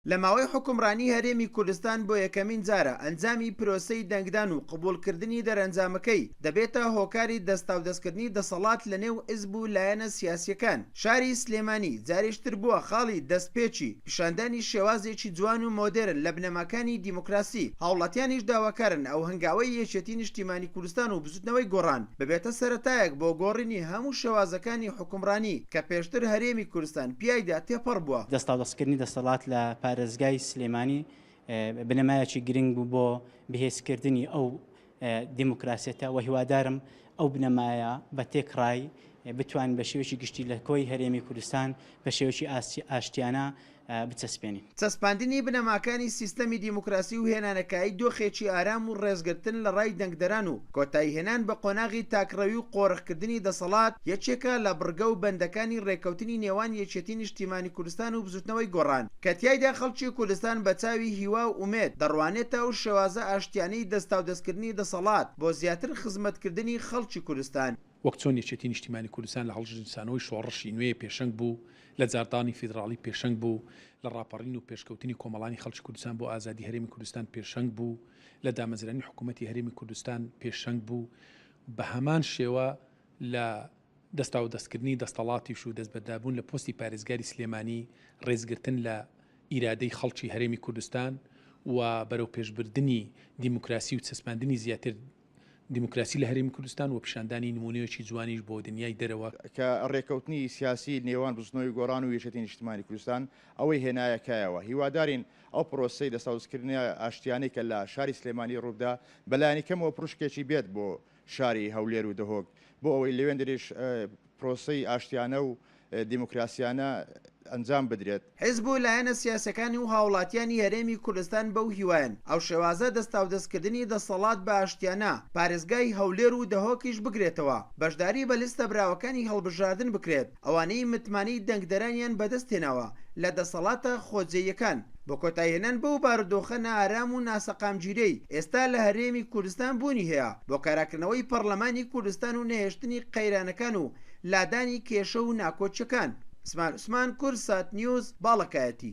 لە ماوەی حکومڕانی هەرێمی کوردستان بۆ یەکەمین جارە ئەنجامی پرۆسەی دەنگدان و قبولکردنی دەرەنجامەکەی دەبێتە هۆکاری دەستاودەستکردنی دەسەڵات لە نێو حیزب و لایەنە سیاسیەکان. شاری سلێمانی جاریشتر بووە خاڵی دەستپێکی پیشاندانی شێوازێکی جوان و مۆدێرن لە بنەماکانی دیموکراسی. هاوڵاتیانیش داواکارن ئەو هەنگاوەی یەکێتی نیشتیمانی کوردستان و بزوتنەوەی گۆڕان ببێتە سەرەتایەک بۆ گۆڕینی هەموو شێوازەکانی حکومڕانی کە پێشتر هەرێمی کوردستان پیایدا تێپەڕ بووە. دەستاودەستکردنی دەسەڵات لە پارێزگای سلێمانی بنەمایەکی گرنگ بوو بۆ بەهێزکردنی ئەو دیموکراسیەتە و هیوادارم ئەو بنەمایە بە تێکڕای بتوانین بە شێوەیەکی گشتی لە کۆی هەرێمی کوردستان بە شێوەیەکی ئاشتیانە بچەسپێنین. چەسپاندنی بنەماکانی سیستەمی دیموکراسی و هێنانەکایی دۆخێکی ئارام و ڕێزگرتن لە ڕای دەنگدەران و کۆتایی هێنان بە قۆناغی تاکڕەوی و قۆڕخکردنی دەسەڵات یەکێکە لە بڕگە و بەندەکانی ڕێکەوتنی نێوان یەکێتی نیشتیمانی کوردستان و بزوتنەوەی گۆڕان کە تیایدا خەڵکی کوردستان بە چاوی هیوا و ئومێد دەڕوانێتە و شێوازە ئاشتیانەی دەستاودەستکردنی دەسەڵات بۆ زیاتر خزمەتکردنی خەڵکی کوردستان. وەک چۆن یەکێتی نیشتیمانی کوردستان لە هەڵبژاردنەوەی شۆڕشی نوێ پێشەنگ بوو، لە جاردانی فیدراڵی پێشەنگ بوو، لە ڕاپەڕین و پێشکەوتنی کۆمەڵانی خەڵکی کوردستان بۆ ئازادی هەرێمی کوردستان پێشەنگ بوو، لە دامەزرانی حکوومەتی هەرێمی کوردستان پێشەنگ بوو، بە هەمان شێوە لە دەستاودەستکردنی دەسەڵاتیش و دەستبەردابوون لە پۆستی پارێزگاری سلێمانی ڕێزگرتن لە ئیرادەی خەڵکی هەرێمی کوردستان و بەرەو پێشبردننی دیموکراسی و چەسپاندنی زیاتر دیموکراسی لە هەرێمی کوردستان و پیشاندانی نمونەیەکی جوانیش بۆ دنیای دەرەوە کە ڕێکەوتنی سیاسی نێوان بزنەوەی گۆڕان و یەکێتی نیشتیمانی کوردستان ئەوەی هێنایەکایەوە. هیوادارین ئەو پرۆسەی دەساوزکردنی ئاشتیانەی کە لە شاری سلێمانی ڕوودا بەلایەنی کەمەوە پڕوشکێکی بێت بۆ شاری هەولێر و دەهۆک بۆ ئەوەی لەوێن دەریش پرۆسەی ئاشتیانە و دیموکراسیانە ئەنجام بدرێت. حیزب و لایەنە سیاسەکانی و هاوڵاتیانی هەرێمی کوردستان بەو هیوایان ئەو شێوازە دەستاودەستکردنی دەسەڵات بە ئاشتیانە پارێزگای هەولێر و دەهۆکیش بگرێتەوە، بەشداری بە لیستە براوەکانی هەڵبژاردن بکرێت ئەوانەی متمانەی دەنگدەرانیان بەدەستێنەوە لە دەسەڵاتە خۆجێیەکان بۆ کۆتایهێنان بەو بارودۆخە نائارام و ناسەقامگیرەی ئێستا لە هەرێمی کوردستان بوونی هەیە بۆ کاراکردنەوەی پەرلەمانی کوردستان و نەهێشتنی قەیرانەکان و لادانی کێشە و ناکۆچەکان. عوسمان کورد، سات نیوز، باڵەکایەتی.